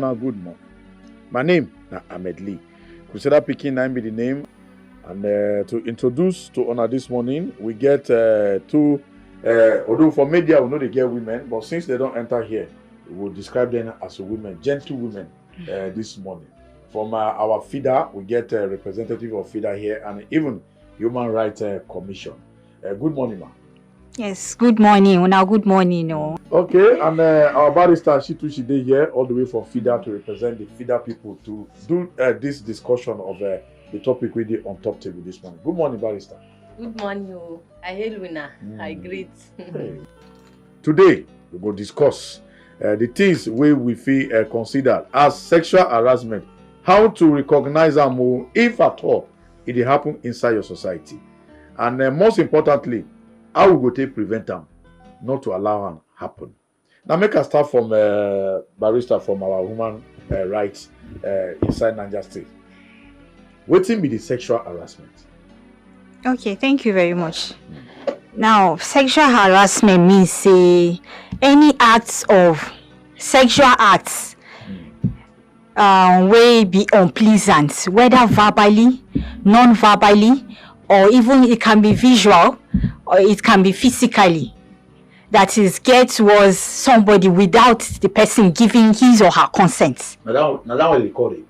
now good morning. My name is Ahmed Lee. Crusader Pikin name be the name. And to introduce to honor this morning, we get two, although for media we know they get women, but since they don't enter here, we will describe them as women, gentle women this morning. From our FIDA, we get a representative of FIDA here and even Human Rights Commission. Good morning, ma'am. Yes, good morning. Now, good morning. No. Okay, and our barrister, she did here all the way from FIDA to represent the FIDA people to do this discussion of the topic we did on top table this morning. Good morning, barrister. Good morning. I hail winner. I greet. Today, we will discuss the things we feel considered as sexual harassment, how to recognize them if at all it happen inside your society, and most importantly, how we go take prevent them, not to allow them happen. Now, make us start from barrister from our human rights inside Niger State. What be the sexual harassment? Okay, thank you very much. Now, sexual harassment means any acts of sexual acts will be unpleasant, whether verbally, non-verbally, or even it can be visual, or it can be physically. That is, get towards somebody without the person giving his or her consent. Now that what they call it?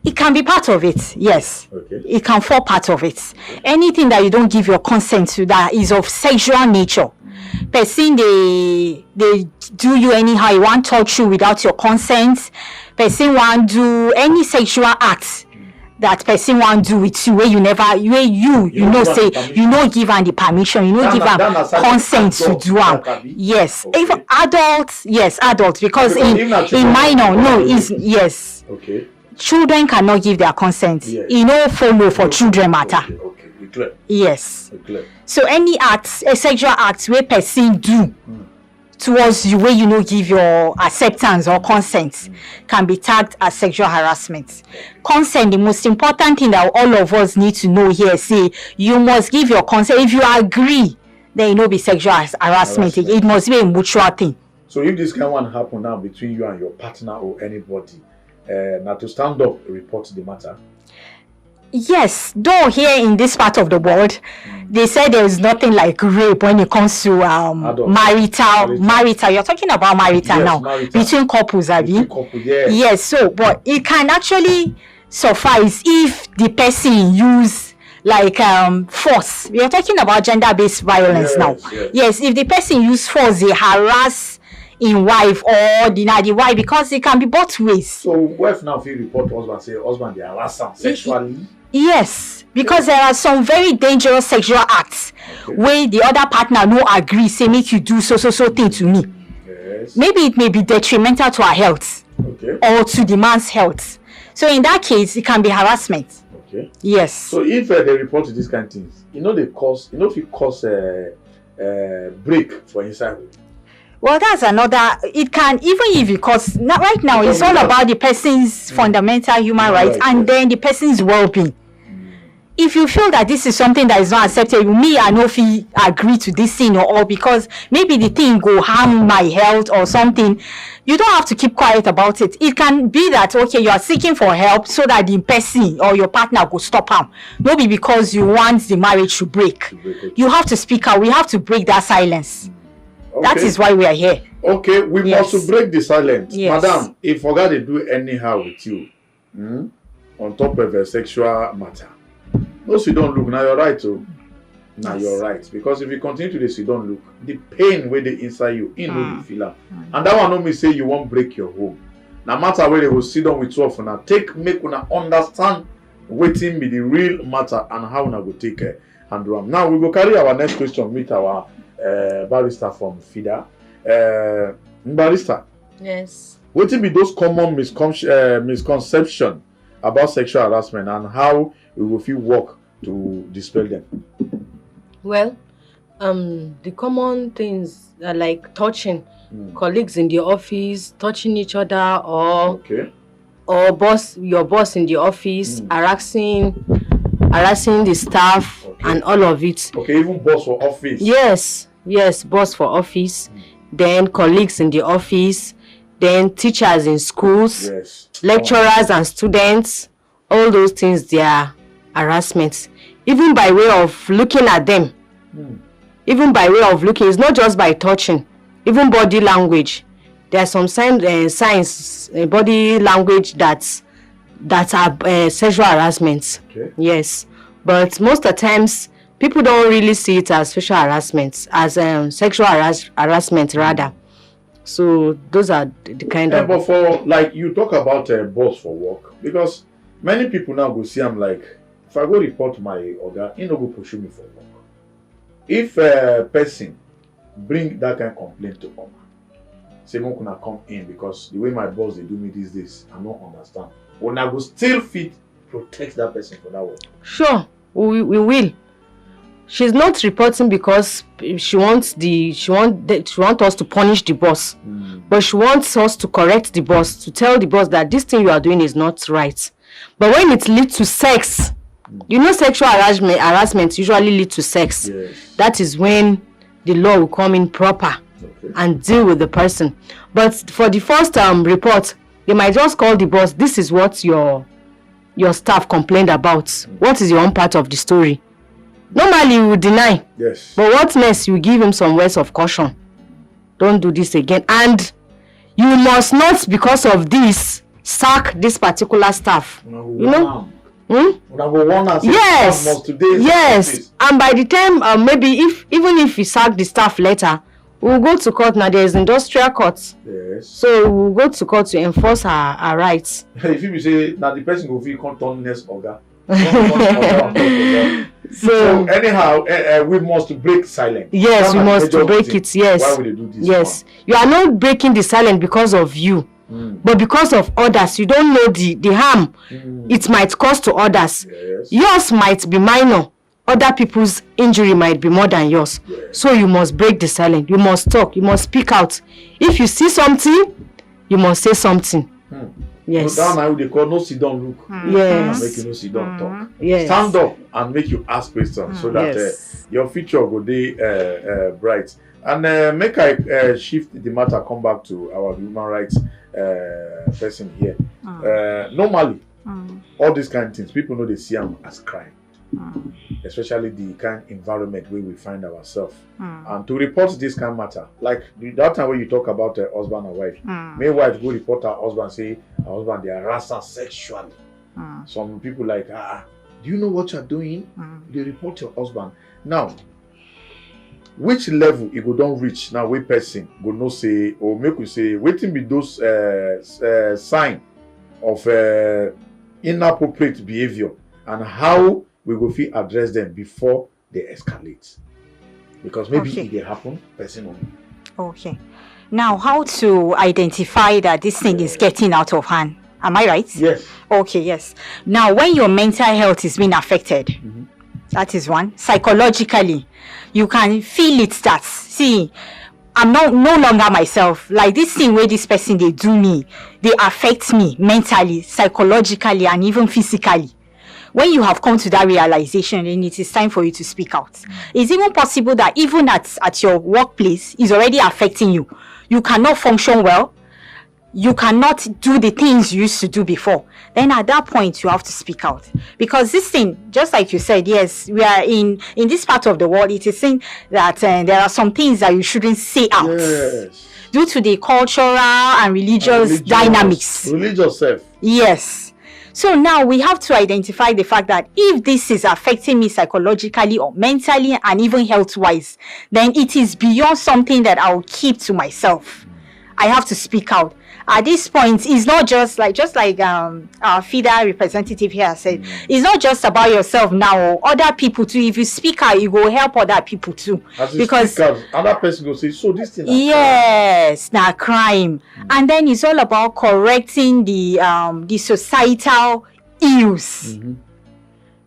It can be part of it, yes. Okay. It can fall part of it. Okay. Anything that you don't give your consent to that is of sexual nature. Person they do you anyhow, you want to touch you without your consent. Person want do any sexual act that person want do with you where you never you know say you know give them the permission, you know give them consent to do them. Yes. Okay. Even adults, yes, adults, because in minor, no, is yes. Okay. Children cannot give their consent. Yes. You know, follow for children matter. Okay. We clear. Yes. We clear. So any act, a sexual act where person do towards you where you know give your acceptance or consent can be tagged as sexual harassment. Consent, the most important thing that all of us need to know here, say you must give your consent. If you agree, then it will be sexual harassment. It must be a mutual thing. So if this kind of one happen now between you and your partner or anybody, now to stand up, report the matter. Yes, though here in this part of the world, they say there is nothing like rape when it comes to marital. You're talking about marital now, between couples, Abby. Yes, so but it can actually suffice if the person use like force. We are talking about gender-based violence now. Yes, if the person use force, they harass in wife or deny the wife, because it can be both ways. So wife now feel report husband say husband they harass them sexually. Yes, because there are some very dangerous sexual acts where the other partner no agree, say make you do so thing to me. Yes. Maybe it may be detrimental to our health or to the man's health. So in that case, it can be harassment. Okay. Yes. So if they report to these kind of things, they cause, if it cause break for inside. Well, that's another. It can, even if because right now it's all about the person's fundamental human rights and then the person's well-being. If you feel that this is something that is not acceptable, me, I know if you agree to this thing or because maybe the thing go harm my health or something, you don't have to keep quiet about it. It can be that, okay, you are seeking for help so that the person or your partner will stop harm. Maybe because you want the marriage to break. You have to speak out. We have to break that silence. Okay. That is why we are here. Okay, we must break the silence. Yes. Madam, if forgot to do anyhow with you, on top of a sexual matter, no, you don't look. Now you're right, too. Now you're right. Because if you continue to this, you don't look. The pain where they inside you, will be feel. And that one don't mean say you won't break your home. No matter where they will sit down with 12 now, make una understand waiting be the real matter and how una go take care and do. Now we will carry our next question with our barrister from FIDA. Barrister. Yes. What will be those common misconceptions about sexual harassment and how we will feel work to dispel them? Well, the common things are like touching colleagues in the office, touching each other, or your boss in the office, harassing the staff and all of it. Okay, even boss for office. Yes, boss for office. Then colleagues in the office. then teachers in schools, Yes. lecturers and students, all those things, they are harassment. Even by way of looking at them, even by way of looking, it's not just by touching, even body language. There are some signs, body language that are sexual harassment. Okay. Yes, but most of the times people don't really see it as sexual harassment, as sexual harassment rather. So those are the kind of. But for like you talk about boss for work, because many people now go see I'm like, if I go report my oga, he no go pursue me for work. If a person bring that kind of complaint to Oma, say mo kuna come in because the way my boss they do me these days, I don't understand. When I go still fit protect that person for that work. Sure, we will. She's not reporting because she wants us to punish the boss, but she wants us to correct the boss, to tell the boss that this thing you are doing is not right. But when it leads to sex, you know, sexual harassment usually leads to sex. Yes. That is when the law will come in proper and deal with the person. But for the first report, they might just call the boss. This is what your staff complained about. What is your own part of the story? Normally you would deny. Yes. But what next? You give him some words of caution. Don't do this again. And you must not, because of this, sack this particular staff. You know? Yes. Yes. And by the time maybe even if we sack the staff later, we'll go to court. Now there is industrial court. Yes. So we'll go to court to enforce our rights. If you say now the person go feel can't turn next oga. So anyhow, we must break silence. Yes, we must break it. Yes. Why would they do this? Yes, you are not breaking the silence because of you, but because of others. You don't know the harm it might cause to others. Yes. Yours might be minor. Other people's injury might be more than yours. Yes. So you must break the silence. You must talk. You must speak out. If you see something, you must say something. Yes. So now they call no sit down look. Yes. Make you no sit down talk. Yes. Stand up and make you ask questions so that Yes. your future go dey bright. And make I shift the matter, come back to our human rights person here. Normally, all these kind of things, people know they see them as crime. Especially the kind of environment where we find ourselves. And to report this kind of matter, like that time when you talk about husband and wife, may wife go report her husband, say her husband they harass her sexually. Some people like, do you know what you're doing? They report your husband. Now, which level you go don't reach now where person go no say or make you say waiting be those sign of inappropriate behavior and how we go fit address them before they escalate, because maybe if they happen person only. Okay, now how to identify that this thing is getting out of hand? Am I right? Yes. Okay, yes. Now when your mental health is being affected, that is one. Psychologically, you can feel it start. See, I'm no longer myself. Like this thing where this person they do me, they affect me mentally, psychologically, and even physically. When you have come to that realization, then it is time for you to speak out. It's even possible that even at your workplace is already affecting you. You cannot function well. You cannot do the things you used to do before. Then at that point, you have to speak out. Because this thing, just like you said, yes, we are in this part of the world, it is saying that there are some things that you shouldn't say out. Yes. Due to the cultural and religious dynamics. Religious self. Yes. So now we have to identify the fact that if this is affecting me psychologically or mentally and even health-wise, then it is beyond something that I'll keep to myself. I have to speak out. At this point, it's not just like our FIDA representative here said, it's not just about yourself now, other people too. If you speak out, you will help other people too. As you speak out, other person will say, so this thing yes, now crime. And then it's all about correcting the societal ills.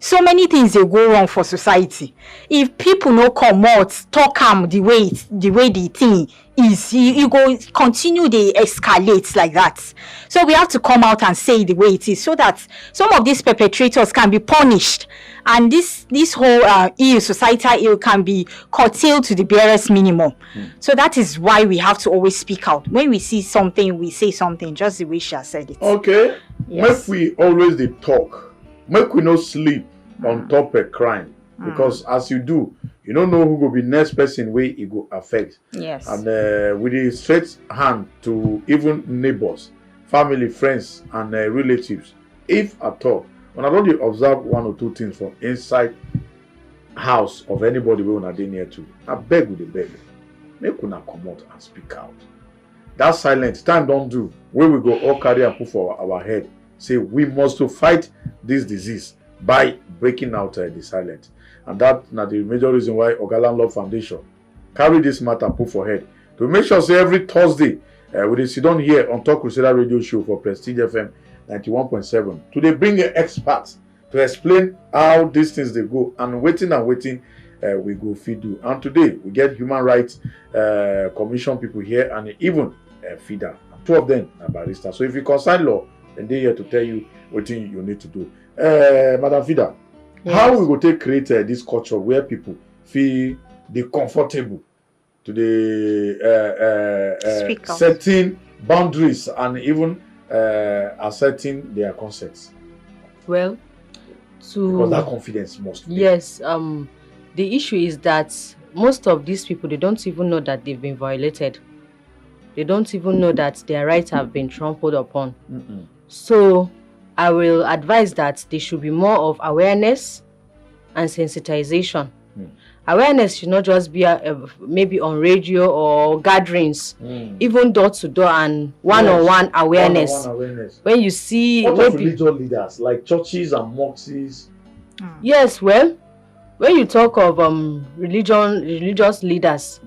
so many things they go wrong for society. If people no come out, talk the way the thing is, you go continue, they escalate like that. So we have to come out and say the way it is, so that some of these perpetrators can be punished, and this whole ill, societal ill, can be curtailed to the barest minimum. So that is why we have to always speak out. When we see something, we say something, just the way she has said it. Okay. Yes. Make we always dey talk. Make we no sleep on top a crime. Because as you do, you don't know who will be next person way it go affect. Yes. And with a straight hand to even neighbors, family, friends, and relatives, if at all, when I don't observe one or two things from inside house of anybody we wanna dey near to, I beg with the beg, make una come out and speak out. That silence, time don't do. Where we go all carry and put for our head, say we must to fight this disease by breaking out the silence. And that now the major reason why Ogalan Law Foundation carry this matter put for head to make sure say every Thursday we sit down here on Talk Crusader Radio Show for Prestige FM 91.7 to they bring experts to explain how these things they go, and waiting we go feed you. And today we get Human Rights Commission people here, and even FIDA. Two of them are baristas. So if you concern law, then they're here to tell you what you need to do. Madam FIDA, how we go take create this culture where people feel they comfortable to the setting boundaries and even asserting their concepts? Well, because that confidence must be. Yes, the issue is that most of these people, they don't even know that they've been violated. They don't even know that their rights have been trampled upon. So I will advise that there should be more of awareness and sensitization. Awareness should not just be maybe on radio or gatherings, even door to door and one-on-one awareness. One-on-one awareness. When you see what of religious leaders like churches and mosques? Yes, well, when you talk of religious leaders,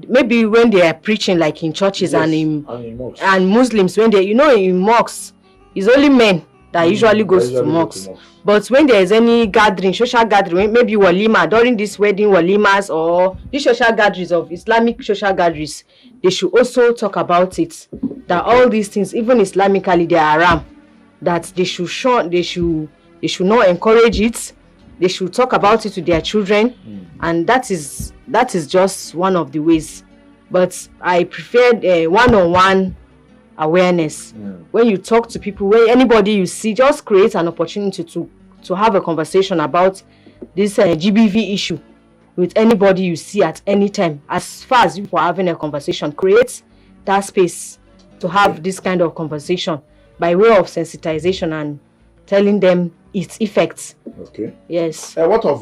maybe when they are preaching like in churches, yes, and Muslims, when they, in mosques, it's only men that usually goes to mosques. But when there is any gathering, social gathering, maybe walima, during this wedding walimas or these social gatherings of Islamic social gatherings, they should also talk about it. That all these things, even Islamically, they are haram. That they should not encourage it. They should talk about it to their children, and that is just one of the ways. But I prefer one-on-one awareness. When you talk to people, when anybody you see, just create an opportunity to have a conversation about this GBV issue with anybody you see at any time. As far as you are having a conversation, create that space to have this kind of conversation by way of sensitization and telling them its effects. Okay. Yes. What of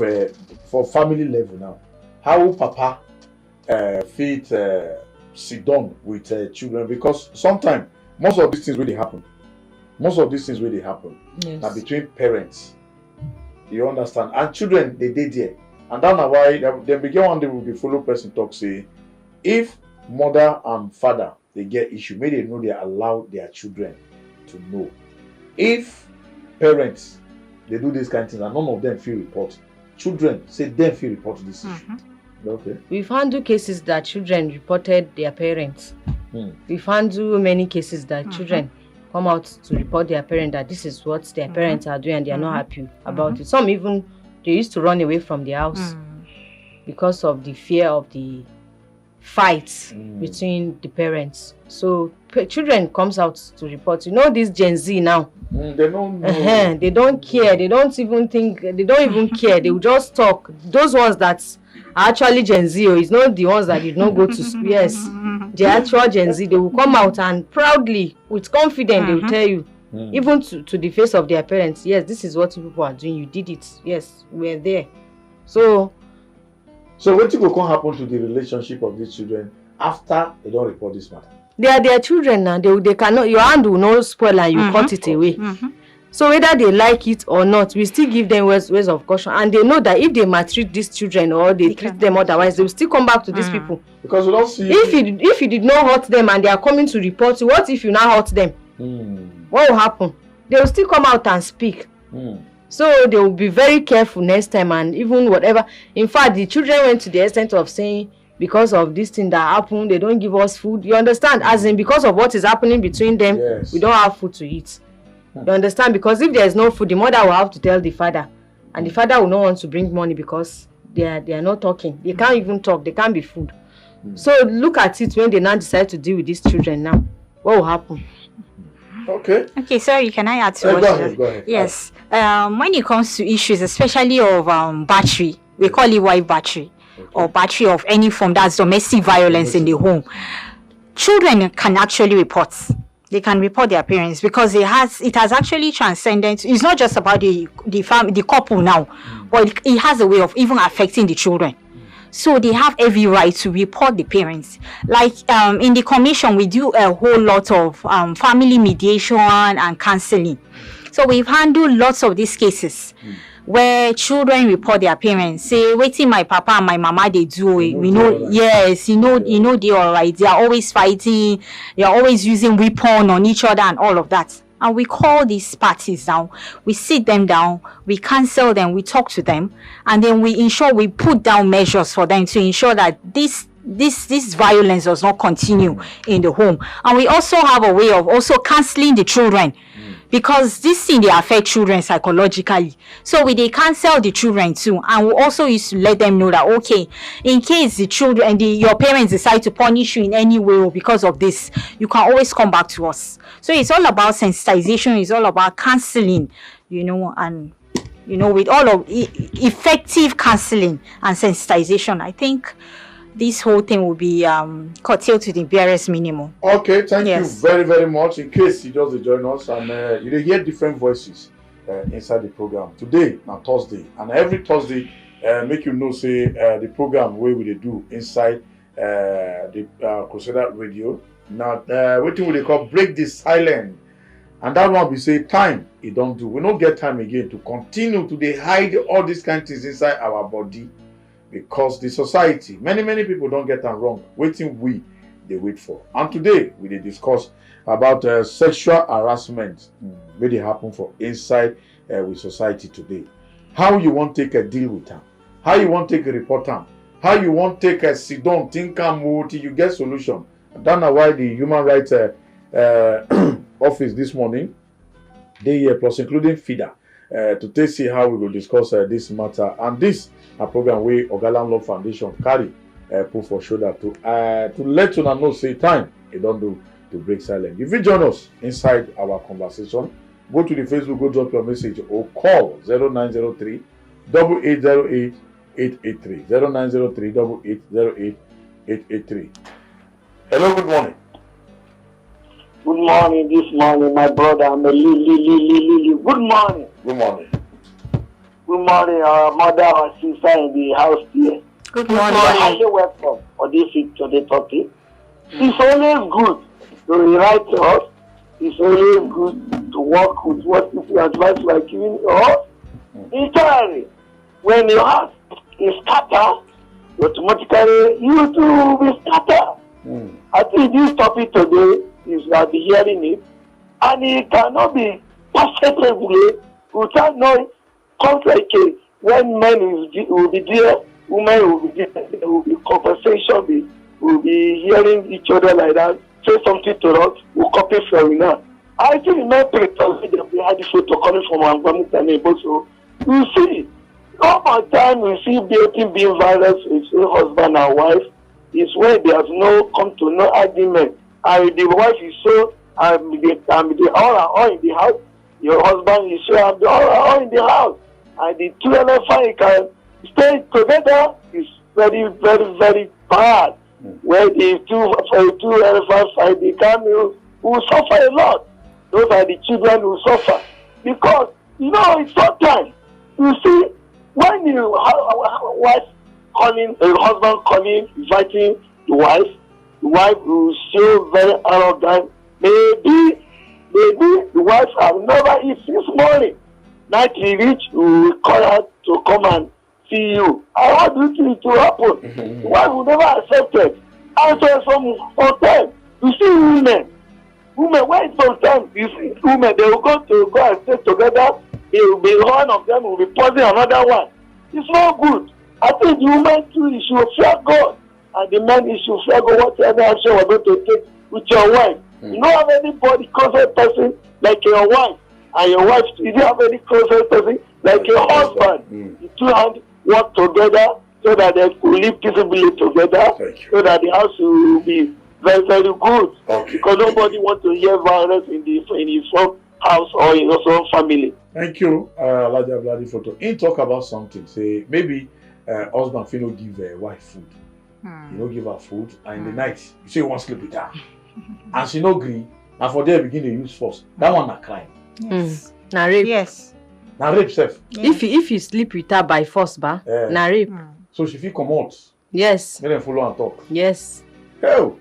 for family level now? How will Papa fit sit down with children? Because sometimes most of these things really happen. Yes. Now between parents, you understand, and children they did there, and that's why they begin one day with the follow person talk say, if mother and father they get issue, maybe they know they allow their children to know. If parents they do this kind of things and none of them feel report, children say them feel report this issue. Okay. We've handled cases that children reported their parents. We've handled many cases that children come out to report their parents that this is what their parents are doing and they are not happy about it. Some even, they used to run away from their house because of the fear of the fights between the parents. So children comes out to report. You know this Gen Z now. They don't know. They don't care. They don't even think. They don't even care. They will just talk. Those ones that are actually Gen Z, it's not the ones that did not go to school. Yes, the actual Gen Z, they will come out and proudly, with confidence, they will tell you, even to the face of their parents, yes, this is what people are doing. You did it. Yes, we're there. So what will come happen to the relationship of these children after they don't report this matter? They are their children now. They cannot, your hand will not spoil and you cut it away. So whether they like it or not, we still give them ways of caution, and they know that if they maltreat these children or they treat them otherwise, they will still come back to these people. Because we don't see. If you did not hurt them and they are coming to report you, what if you now hurt them? What will happen? They will still come out and speak. So they will be very careful next time, and even whatever. In fact, the children went to the extent of saying, because of this thing that happened, they don't give us food. You understand? As in, because of what is happening between them, we don't have food to eat. You understand? Because if there is no food, the mother will have to tell the father, and the father will not want to bring money because they are not talking. They can't even talk. They can't be food. So look at it when they now decide to deal with these children now. What will happen? Okay. Okay, sorry, can I add to what? Go ahead. Yes. When it comes to issues, especially of battery, we call it wife battery, or battery of any form, that's domestic violence in the home. Children can actually report. They can report their parents because it has actually transcended. It's not just about the family, the couple now, but it has a way of even affecting the children. So they have every right to report the parents. Like in the commission, we do a whole lot of family mediation and counseling. So we've handled lots of these cases where children report their parents, say, waiting my papa and my mama, they do it. We know, yes, you know, they're all right. They are always fighting. They are always using weapon on each other and all of that. And we call these parties down, we sit them down, we counsel them, we talk to them, and then we ensure we put down measures for them to ensure that this violence does not continue in the home. And we also have a way of also counseling the children, because this thing, they affect children psychologically. So they counsel the children too, and we also used to let them know that, okay, in case the children and your parents decide to punish you in any way because of this, you can always come back to us. So it's all about sensitization, it's all about counseling, and with all of effective counseling and sensitization, I think this whole thing will be curtailed to the barest minimum. Okay, thank you very, very much. In case you just join us, and you hear different voices inside the program. Today, now Thursday, and every Thursday, make you know, say the program where we do inside the Crusader Radio. Now, what do they call Break the Silence? And that one we say time, it don't do. We don't get time again to continue to hide all these kind of things inside our body, because the society, many people don't get them wrong. Waiting they wait for. And today we discuss about sexual harassment where they happen for inside with society today. How you want to take a deal with them, how you want to take a report them, how you want to take a sit down, think and move till you get solution. That's why the Human Rights Office this morning, they here plus including FIDA, to see how we will discuss this matter. And this a program where Ogalan Law Foundation carry put for shoulder to let you know say time it don't do to break silence. If you join us inside our conversation, go to the Facebook, go drop your message or call 0903 8808 883 0903 8808 883. Hello, good morning. Good morning, this morning, my brother. I'm a Lily. Good morning. Good morning. Good morning, our mother, our sister in the house here. Good morning. You're highly welcome for this today topic. It's always good to write to us. It's always good to work with what people advice we are giving us. Entirely, when your heart is scattered, automatically you too will be scattered. I think this topic today is I'll be hearing it, and it cannot be perfectly without knowing. Comes like when men will be there, women will be there, there will be conversation, will be hearing each other like that, say something to us, we'll copy from now. I think the men pretend that we had the photo coming from our government and neighbors. So you see, all the time we see dating being violence with husband and wife is when there's no come to no argument. And the wife is so they all in the house, your husband is so all in the house. And the two elephants can stay together is very, very, very bad. Where the two elephants fight, the camel will suffer a lot. Those are the children who suffer. Because, it's sometimes, you see, when you wife calling, a husband calling, inviting the wife will show very arrogant. Maybe the wife have never eaten since morning. Night he reach, we will call her to come and see you. I want you to happen. The wife will never accept it. And so sometimes, you see women, when sometimes you see women, they will go and stay together one of them will be poisoning another one. It's not good. I think the woman too, you should fear God, and the man, you should fear God. Whatever action we're going to take with your wife. You don't have anybody closest person like your wife, and your wife, you don't have any closest person like your husband. The two hands work together so that they will live peaceably together, so that the house will be very, very good. Because nobody wants to hear violence in his own house or in his own family. Thank you, Elijah Bloody Photo. He talk about something. Say maybe husband feel no give wife food. You don't give her food, and in the night you say you want sleep with her, and she no agree. And for there begin to use force. That one na crime. Yes. Na rape. Yes. Na rape self. Yeah. If you sleep with her by force, na rape. So she fit come out. Yes. Make them follow and talk. Yes. Hell.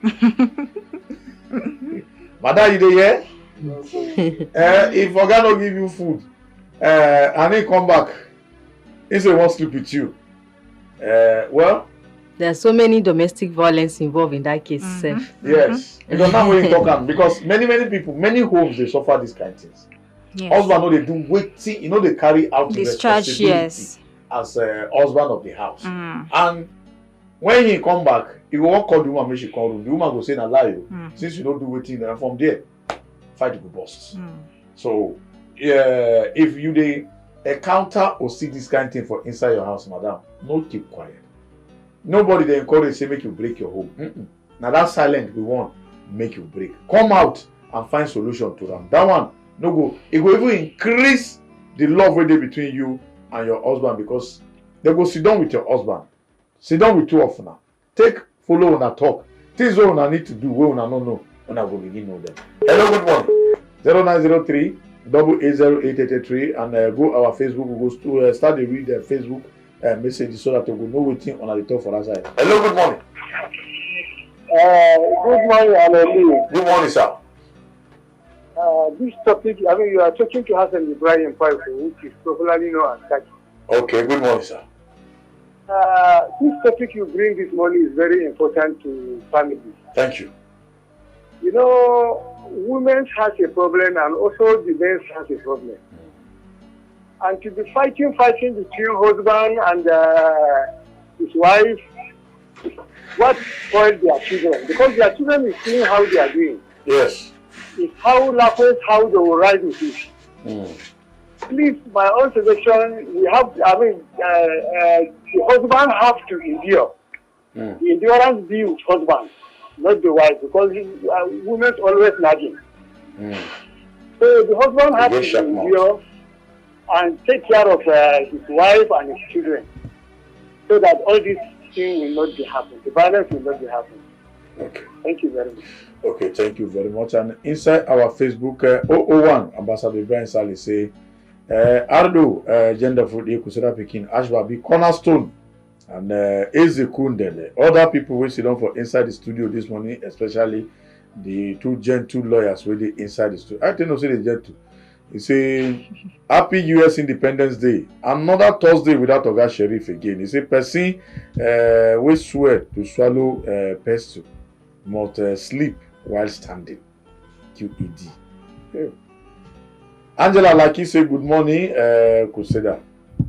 Madam, you dey hear? If Oga no give you food, and he come back, he say he wan sleep with you. Well, there's so many domestic violence involved in that case. Yes. Because now when you talk am, because many people, many homes they suffer these kind of things. Yes. Husband know they do waiting, they carry out the Discharge, responsibility as husband of the house. And when he come back, he go wan call the woman, make she come room. The woman go say na lie o. Since you don't do waiting, and from there, fight go burst. So if you dey encounter or see this kind of thing for inside your house, madam, no keep quiet. Nobody dey encourage say make you break your home. Now that silent we want make you break. Come out and find solution to them. That one no go. It will even increase the love wey dey between you and your husband, because they go sit down with your husband, sit down with two of una, take follow una talk, things wey una need to do wey una no know, una go begin know them. Hello, good morning. 0903 880 and go our Facebook. We go start to read the Facebook messages so that we will know wetin una dey talk for that side. Hello, good morning. Good morning, Anoli. Good morning, sir. This topic, you are talking to Hassan Ibrahim Paiko, which is popularly known as Kaki. Okay, good morning, sir. This topic you bring this morning is very important to families. Thank you. You know, women has a problem and also the men has a problem. And to be fighting between husband and his wife, what spoils their children? Because their children is seeing how they are doing. Yes. It's how they will rise with it. Please, my own suggestion, we have, the husband have to endure. The endurance be with husband, not the wife, because women's always nagging. So the husband has to endure and take care of his wife and his children, so that all these things will not be happening. The violence will not be happening. Okay. Thank you very much. Okay, thank you very much. And inside our Facebook, 001, Ambassador Ibrahim Sali say, Ardo, gender for the Kusera Pekin, Ashba be cornerstone, and Ezekundele. Other people will sit down for inside the studio this morning, especially the two lawyers with the inside the studio. I think no say the gentle. He say, Happy US Independence Day. Another Thursday without Oga Sheriff again. He say, person we swear to swallow pestle must sleep while standing. QED. Yeah. Angela Laki say, good morning. Kuseda.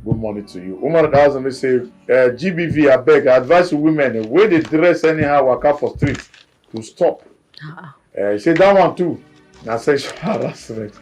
Good morning to you. Umar Dazan say, GBV, I beg, I advise women when they dress anyhow, walk out for street to stop. He say that one too. Now sexual harassment.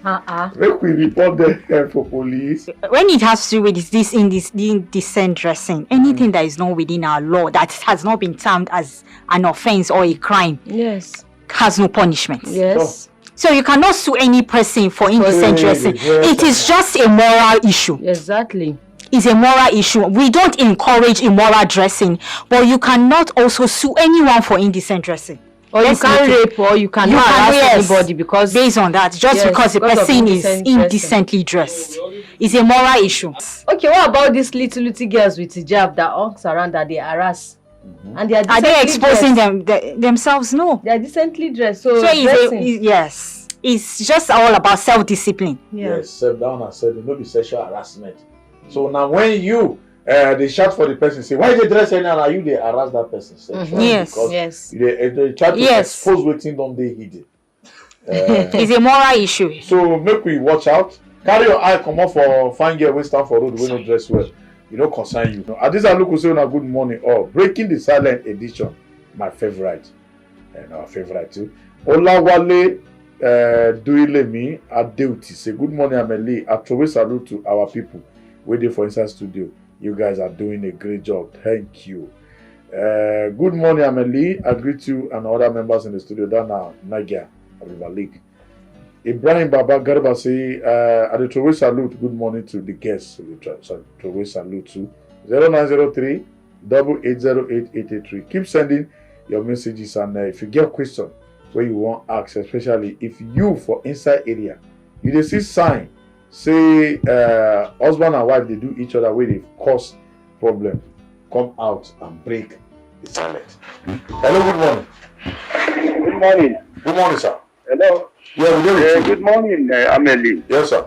Make we report them for police. When it has to do with this indecent dressing, anything that is not within our law, that has not been termed as an offense or a crime, yes, has no punishment. Yes. So you cannot sue any person for indecent dressing. It is just a moral issue. Exactly. It's a moral issue. We don't encourage immoral dressing, but you cannot also sue anyone for indecent dressing. Or you can't rape, or you cannot harass anybody because based on that, just because the person is indecently dressed. It's a moral issue. Okay, what about these little girls with hijab that walks around that they harass? And they are they exposing themselves? No. They are decently dressed. So yes. It's just all about self-discipline. Yes, step down and said, no be sexual harassment. So now when you they shout for the person, say, why they dress anyhow? You they harass that person sexually. Yes. They try to expose waiting on they hidden. It's a moral issue. So make we watch out. Carry your eye come off for fine girl wey stand for road wey no dress well. You no concern you. Adisa look say una good morning. Oh, Breaking the Silent edition, my favorite. And our favorite too. Olawale Duilemi Adeuti say good morning, Amelie. I throw salute to our people waiting for inside studio. You guys are doing a great job. Thank you. Good morning, Amelie. I greet you and other members in the studio. Dana Nagia River League. Ibrahim Baba Garba say, I throw salute. Good morning to the guests. Throw salute to 0903 8808883. Keep sending your messages, and if you get a question where you want ask, especially if you for inside area, you dey see sign say husband and wife they do each other where they cause problem, come out and break the silence. Hello, good morning. Good morning. Good morning, sir. Hello. Yeah, good morning, Amelie. Yes, sir.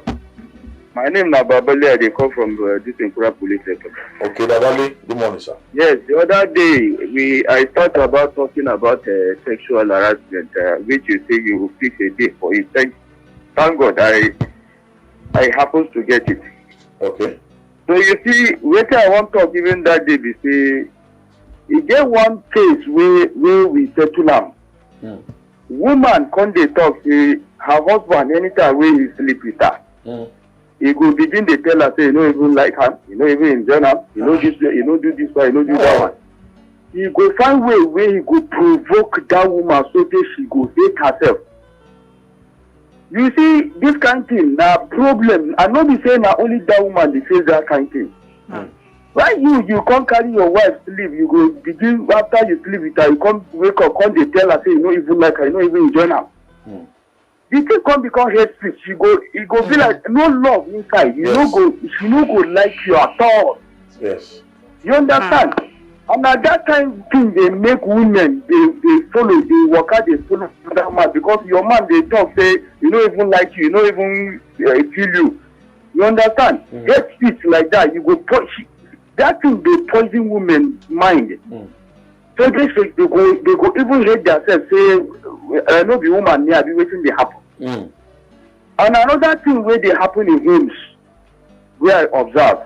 My name is Babale. I come from this Imperial Police Sector. Okay, Babale. Good morning, sir. Yes, the other day I thought about talking about sexual harassment, which you say you will fix a day for it. Thank God I happen to get it. Okay. So you see, what I want to talk even that day, we say, you get one case where we settle am. Woman come dey talk say her husband anytime wey he sleep with her, he go begin dey tell her say he no even like am, he no even enjoy am, he no this way, he no do this one, he no do that one. He go find way where he go provoke that woman so that she go hate herself. You see, this kind thing na problem. I no be say na only that woman dey face that kind thing. Why you come carry your wife sleep, you go begin after you sleep with her, you come wake up, come dey tell her say you no even like her, you no even enjoy am. The thing come become hate speech. It go be like no love inside. She no go like you at all. Yes. You understand? And at that time thing they make women they follow, they work out, they follow that man because your man they talk say you no even like you no even feel you. You understand? Hate speech like that, you go push. That thing they poison women's mind. So they go even hate themselves, say no be woman me, I be waiting they happen. And another thing where they happen in homes where I observe,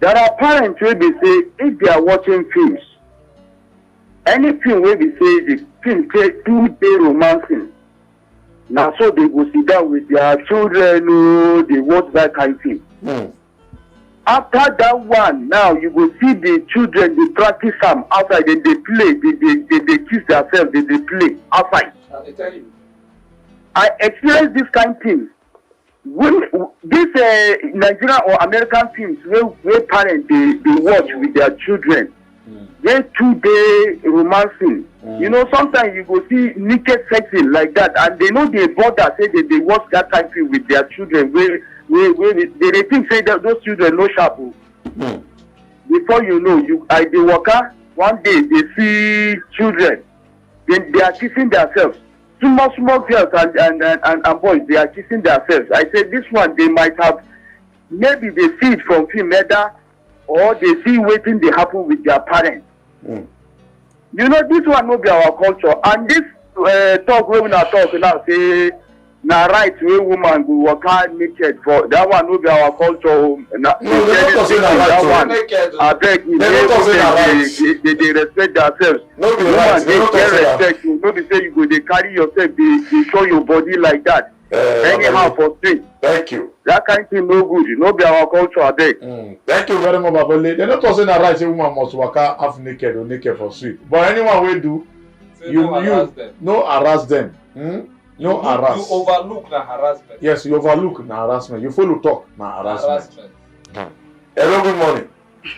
there are parents where they say if they are watching films, anything where they say the film take 2 day romancing. Now so they go sit down with their children, they watch that kind of thing. After that one, now you will see the children they practice them outside, then they play, they kiss themselves, they play outside. I experienced this kind of thing. When this Nigerian or American films where parents they watch with their children, they 2 day romancing. You know, sometimes you go see naked sexing like that, and they know they bother say that they watch that kind of film with their children where they think say that those children no sharp. Before you know, they walk out one day they see children, then they are kissing themselves. Small girls and boys, they are kissing themselves. I said this one they might have maybe they see it from film either, or they see waiting they happen with their parents. You know, this one will be our culture, and this talk where we are talking now say na right way woman go walk out naked for that one will be our culture. I beg you, they respect themselves. Woman they get respect. No be say you go they carry yourself, they show your body like that. Anyhow for street. Thank you. That kind of thing no good. You know be our culture, I beg. Thank you very much, Babole. They not say na right say woman must walk out half naked or naked for street. But anyone will do, you no harass them. No harass. You overlook the harassment. Yes, you overlook the harassment. You follow talk na harassment. Hello, good morning.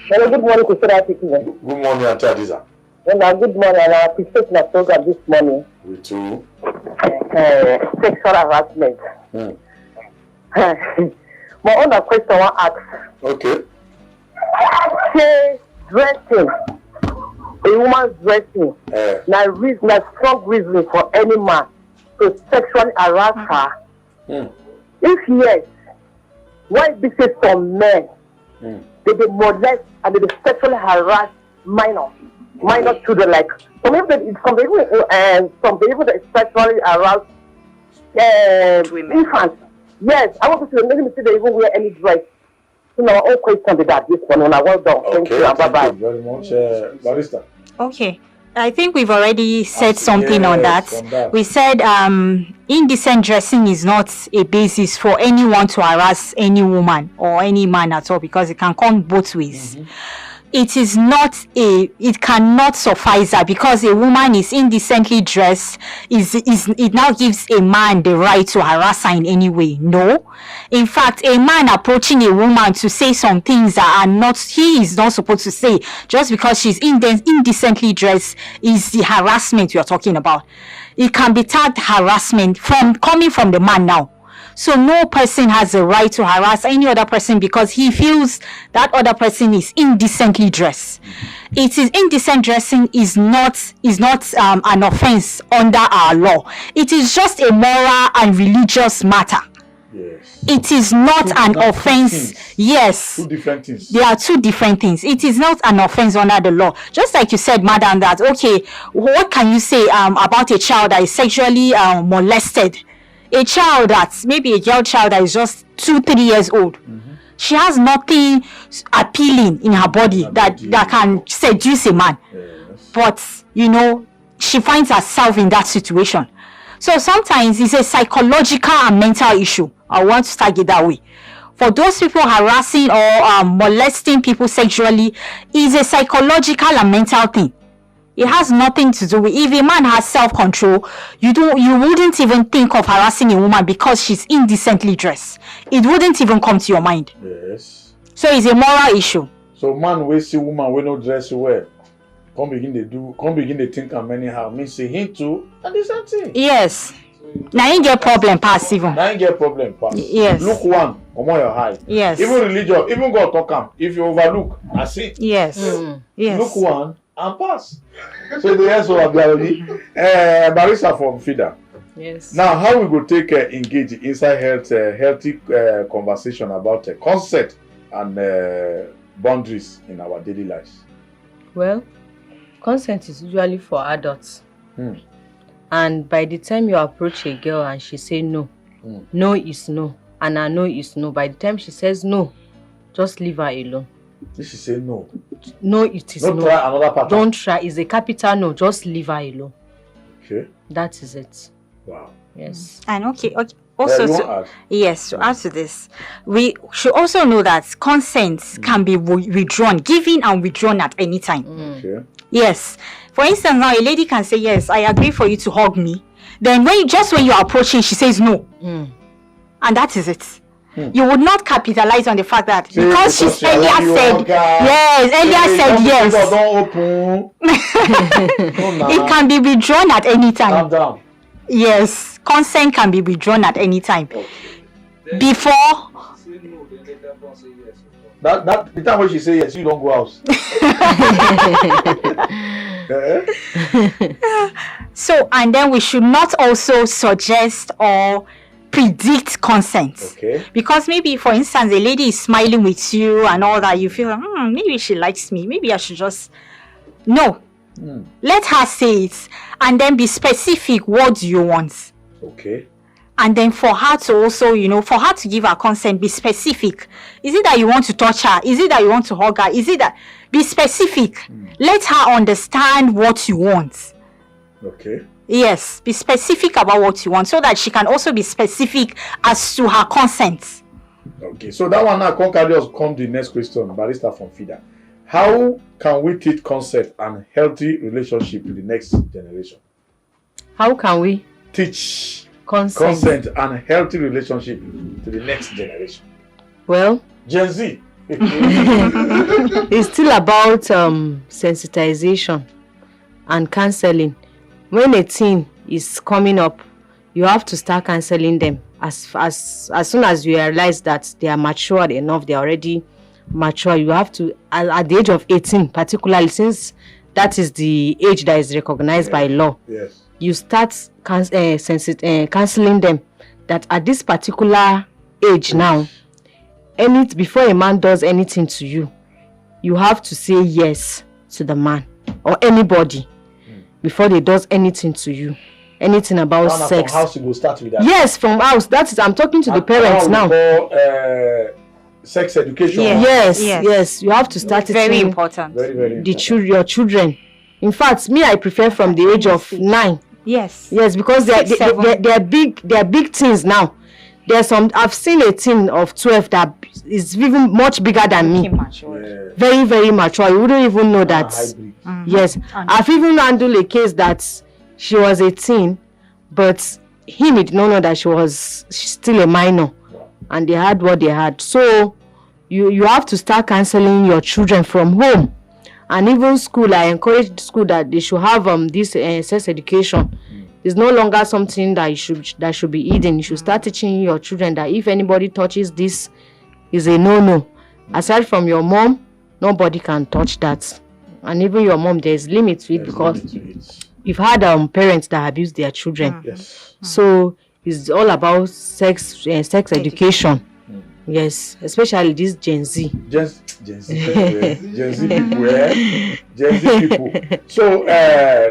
Hello, good morning, Kusura. Good morning, Auntie Adiza. Good morning, and I appreciate my program this morning. We too. Sexual harassment. My own question I want to ask. Okay. Say dressing, a woman's dressing, na strong reason for any man to sexually harass her. If yes, why be say some men they molest and they sexually harass minor children, like some people that sexually harass infants. Yes, I want to see them. They even wear any dress. So our own question with that this one. Well done. Thank you. Bye bye. Thank you very much, Barrister. Okay. I think we've already said something on that. We said indecent dressing is not a basis for anyone to harass any woman or any man at all, because it can come both ways. It cannot suffice that because a woman is indecently dressed, it now gives a man the right to harass her in any way. No. In fact, a man approaching a woman to say some things that he is not supposed to say just because she's indecently dressed is the harassment you're talking about. It can be tagged harassment coming from the man now. So no person has the right to harass any other person because he feels that other person is indecently dressed. It is indecent dressing is not an offense under our law. It is just a moral and religious matter. Yes. It is not an offense. Yes. Two different things. There are two different things. It is not an offense under the law. Just like you said, madam, that okay, what can you say about a child that is sexually molested? A child maybe a girl child that is just 2-3 years old. She has nothing appealing in her body that can seduce a man. Yes. But she finds herself in that situation. So sometimes it's a psychological and mental issue. I want to tag it that way. For those people harassing or molesting people sexually, is a psychological and mental thing. It has nothing to do with if a man has self-control, you wouldn't even think of harassing a woman because she's indecently dressed. It wouldn't even come to your mind. Yes. So it's a moral issue. So man we see woman we no dress well. Come begin to think and anyhow. Me say him too and the same thing. Yes. Now you get problem pass even. Now you get problem pass. Yes. Look one, come on your high. Yes. Even religion, even God talk am. If you overlook, I see. Yes. Yes. Look one and pass. So the answer of Barrister from FIDA. Yes. Now, how we go take engage inside healthy conversation about consent and boundaries in our daily lives? Well, consent is usually for adults. And by the time you approach a girl and she say no, no is no, and I know is no. By the time she says no, just leave her alone. Did she say no? No, it is no. Don't try another pattern. Don't try. It's a capital no. Just leave her alone. Okay. That is it. Wow. Yes. And okay. Also, to add to this, we should also know that consent can be withdrawn, given and withdrawn at any time. Okay. Yes. For instance, now a lady can say, yes, I agree for you to hug me. Then when you're approaching, she says no. And that is it. You would not capitalize on the fact that because she's earlier said yes, it can be withdrawn at any time. Calm down. Yes, consent can be withdrawn at any time. Okay. Before that the time when she say yes, you don't go out. So, and then we should not also suggest or predict consent. Okay. Because maybe, for instance, a lady is smiling with you and all that, you feel, maybe she likes me. Maybe I should just... No. Let her say it. And then be specific. What do you want? Okay. And then for her to also, for her to give her consent, be specific. Is it that you want to touch her? Is it that you want to hug her? Is it that... Be specific. Let her understand what you want. Okay. Yes, be specific about what you want so that she can also be specific as to her consent. Okay, so that one now carry us come the next question, Barrister from FIDA. How can we teach consent and healthy relationship to the next generation? How can we teach consent and healthy relationship to the next generation? Well, Gen Z. It's still about sensitization and counseling. When a teen is coming up, you have to start counseling them as soon as you realize that they are mature enough, they are already mature. You have to, at the age of 18 particularly, since that is the age that is recognized by law. Yes. You start counseling them that at this particular age now, before a man does anything to you, you have to say yes to the man or anybody before they does anything to you. anything about sex. From house you go start with that. Yes, from house. That is, I'm talking to the parents now. Sex education. Yes. You have to start it. Very important. Very, very important. Your children. In fact, me, I prefer from the age of 9. Yes, because they're big things now. There's some, I've seen a teen of 12 that is even much bigger than me. Very, very mature. You wouldn't even know that. Yes. I've even handled a case that she was a teen, but he did not know that she's still a minor. And they had what they had. So you have to start counseling your children from home. And even school, I encourage school that they should have this sex education. It's no longer something that should be hidden. You should start teaching your children that if anybody touches this, is a no-no. Aside from your mom, nobody can touch that. And even your mom, there's limits to it because you've had parents that abuse their children. Yes. So it's all about sex education. Yes, especially this Gen Z. Gen Z people, Gen Z people. So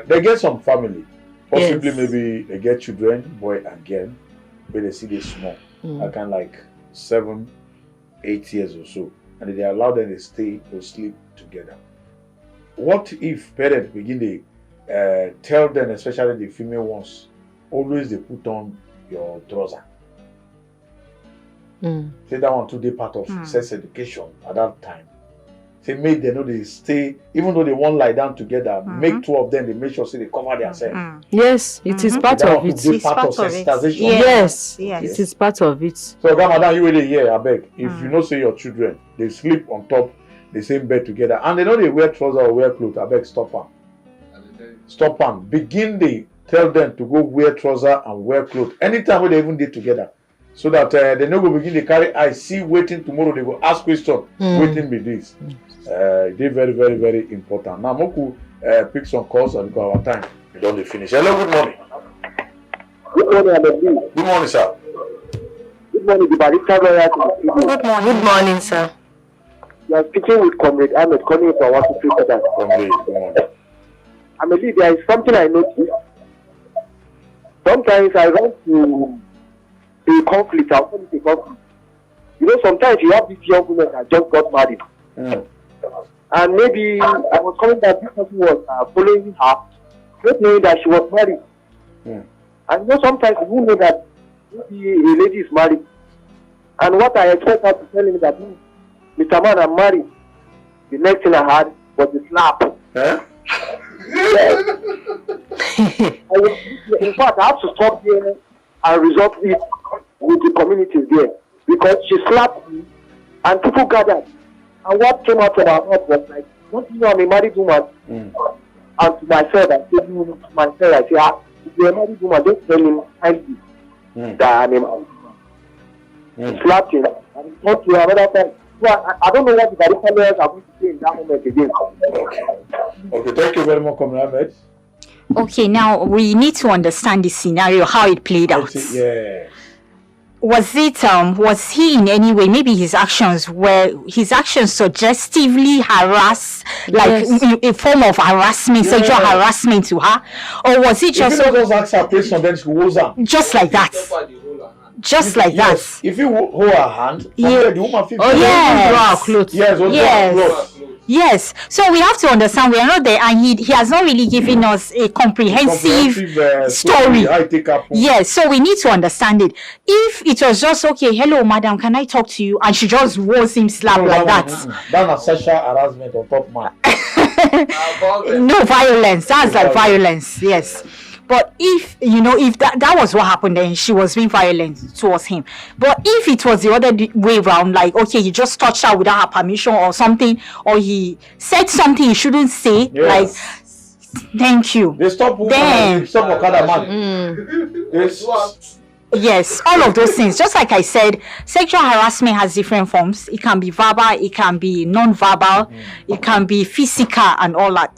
they get some family. Possibly maybe they get children, boy and girl, but they see they small. Kind like 7, 8 years or so. And they allow them to stay or sleep together. What if parents begin to tell them, especially the female ones, always they put on your trouser? Say that one too, they part of sex education at that time. Say make them know they stay, even though they won't lie down together, make 2 of them, they make sure say they cover themselves. Yes, it is part of it. It's part of sensitization. Yes, it is part of it. So grandmother, you really hear, I beg. If you know say your children, they sleep on top the same bed together, and they know they wear trousers or wear clothes, I beg, stop them. Stop them. Begin they tell them to go wear trousers and wear clothes anytime when they even did together. So that they no go begin to carry I see waiting tomorrow, they go ask question, waiting be this. They very, very, very important. Now Moku pick some calls and go our time. We don't finish. Hello, good morning. Good morning, Amelie. Good morning, sir. Good morning, the barista lawyer. Good morning, sir. You are speaking with Comrade Ahmed, calling you from 123 Comrade, good morning. Amelie, there is something I noticed. Sometimes I want to a conflict. I want a conflict. You know, sometimes you have this young woman that just got married. And maybe I was calling that this person was following her, not knowing that she was married. And you know, sometimes you know that maybe a lady is married. And what I expect her to tell him that, Mr. Man, I'm married. The next thing I had was a slap. Yes. In fact, I have to stop here and resolve it with the communities there. Because she slapped me and people gathered. And what came out of her mouth was like, don't you know I'm a married woman? And to myself, I said, if you're a married woman, don't tell him kindly that I'm a married woman. Slapped him and talked to another time. So I don't know what the barista lawyers are going to say in that moment again. Okay, thank you very much, Comrade Ahmed. Okay, now we need to understand the scenario, how it played out. Yeah. Was he in any way, maybe his actions suggestively harass, like a form of harassment, sexual harassment to her? Or was it just... If you don't ask her question, then she goes on. Just like that. Just like that. If you hold her hand, the woman feels... Oh, yes. Yes. Yes, so we have to understand we are not there, and he has not really given us a comprehensive story. Yes, so we need to understand it. If it was just okay, hello madam, can I talk to you, and she just was him slap like that. That's a sexual harassment on top man. No violence. That's like violence. Yes. But if, if that was what happened, then she was being violent towards him. But if it was the other way around, like, okay, he just touched her without her permission or something, or he said something he shouldn't say, like, thank you. They stop Okada man. Yes, all of those things. Just like I said, sexual harassment has different forms. It can be verbal, it can be non-verbal, it can be physical and all that.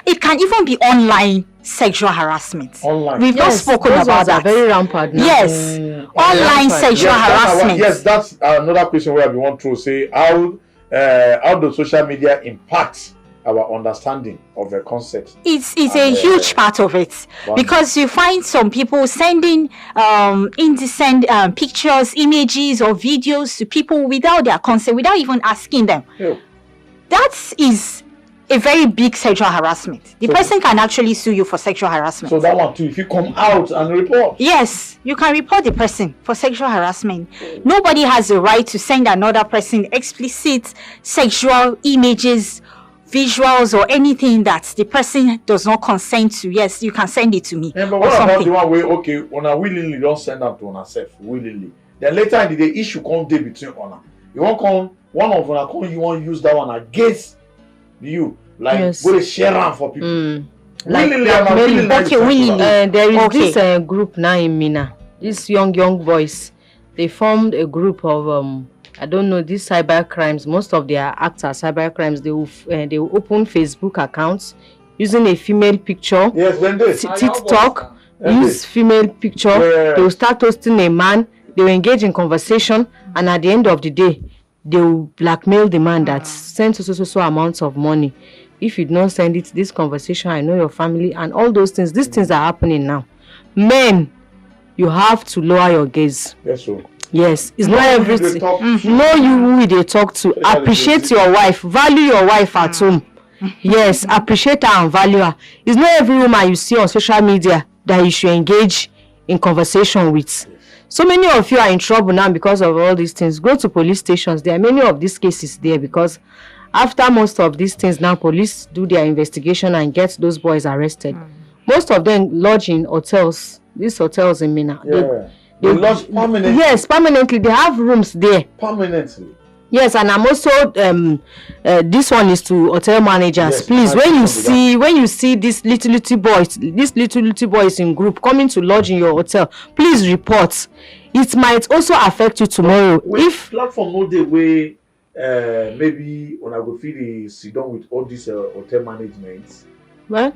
It can even be online sexual harassment. We've not spoken about that. Very rampant now. Yes, online sexual harassment. Yes, that's another question where we want to say how does social media impact our understanding of the concept. It's a huge part of it, because you find some people sending indecent pictures, images, or videos to people without their consent, without even asking them. Yeah. That is a very big sexual harassment. The person can actually sue you for sexual harassment. So that one too, if you come out and report. Yes, you can report the person for sexual harassment. Nobody has the right to send another person explicit sexual images, visuals, or anything that the person does not consent to. Yes, you can send it to me. Yeah, but what about the one where, okay, una willingly don't send that to una self, willingly. Then later in the day, issue come day between una. You won't come, one of una come, you want use that one against you. Like, go share them for people. Willingly, there is this group now in Mina. These young boys, they formed a group of I don't know, these cyber crimes. Most of their acts are cyber crimes. They will open Facebook accounts using a female picture. Yes, when they TikTok use female picture. Yes. They will start toasting a man. They will engage in conversation, and at the end of the day, they will blackmail the man that sends so amounts of money. If you don't send it, this conversation, I know your family, and all those things. These things are happening now. Men, you have to lower your gaze. Yes, sir. Yes, it's not everything. Know you who they talk to. Appreciate your wife. Value your wife at home. Yes, appreciate her and value her. It's not every woman you see on social media that you should engage in conversation with. So many of you are in trouble now because of all these things. Go to police stations. There are many of these cases there, because after most of these things now, police do their investigation and get those boys arrested. Most of them lodge in hotels. These hotels in Mina. Yeah. They lodge permanently. Yes, permanently. They have rooms there. Permanently. Yes, and I'm also this one is to hotel managers. Yes, please, when you see these little boys in group coming to lodge in your hotel, please report. It might also affect you tomorrow. If platform no dey way, maybe when I go feel the sit down with all these hotel managements. Well,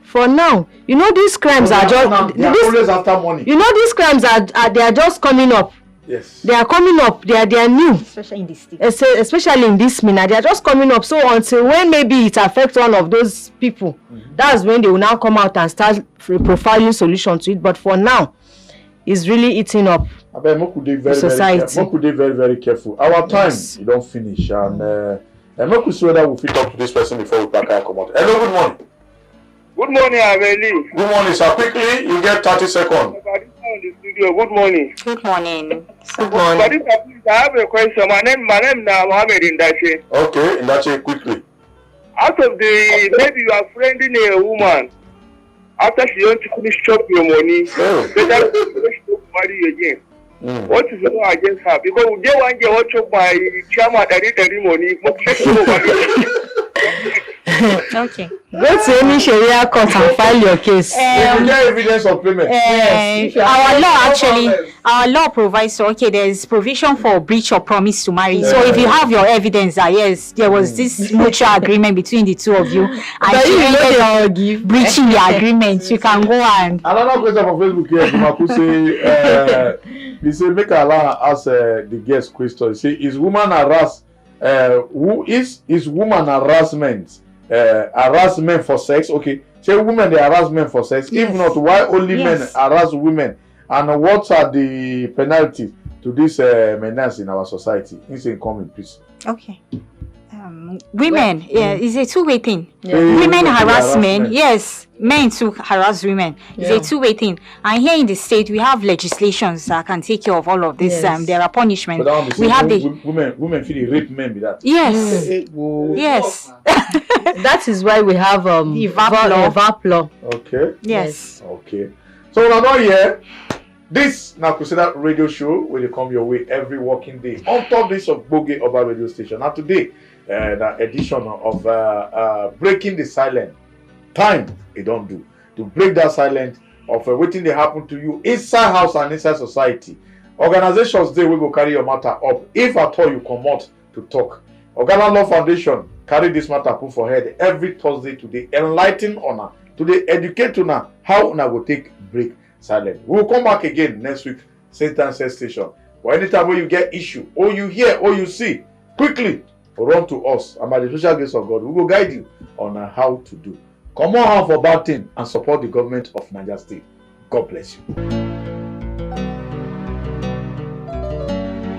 for now, you know these crimes are just they are always after money. You know these crimes they are just coming up. Yes. They are coming up. They are new. Especially in this state. Especially in this Mina. They are just coming up. So until when maybe it affects one of those people, that's when they will now come out and start profiling solution to it. But for now, it's really eating up society. Moku dey very, very careful. Our time, you don't finish. And Moku see whether we fit talk to this person before we pack our come out. Hello, good morning. Good morning, Ameli. Good morning, sir. Quickly, you get 30 seconds. Good morning. Good morning. Good morning. I have a question. My name is Mohammed Indache. Okay, Indache, quickly. Out of maybe you are friending a woman after she wants to finish chop your money, better she don't marry you again. What is the law against her? Because we get one girl chop my chairman money. Okay. Go to any Sharia court and file your case. If you get evidence of payment. Yes. Our law provides, so there's provision for breach of promise to marry. So if you have your evidence that yes, there was this mutual agreement between the two of you, and you ended up breaching the agreement, you can go and. Another question for Facebook here, Maku say, he say make Allah ask the guest question. He say, is woman harassed? Who is woman harassment? Harassment for sex? Okay, say women they harass men for sex. Yes. If not, why only men harass women? And what are the penalties to this menace in our society? It's in common, please. Okay. Women, it's a two-way thing. Women harass men, yes. Men too harass women. It's a two-way thing. And here in the state, we have legislations that can take care of all of this. There are punishments. We have women feel rape men with that. Yes. Yes. That is why we have the VAP law. Okay. Yes. Okay. So we're not here. This now consider radio show will come your way every working day on top this of Boge Oba radio station. Now today, the edition of Breaking the Silence. Time it don't do to break that silence of waiting they happen to you inside house and inside society. Organizations they will go carry your matter up if at all you come out to talk. Organa Law Foundation carry this matter put for head every Thursday today, enlighten honor today, educate una how una go take break silence. We will come back again next week, same time, same station. Or anytime when you get issue or you hear or you see, quickly run to us. And by the special grace of God, we will guide you on how to do. Come on for bad thing and support the government of Niger State. God bless you.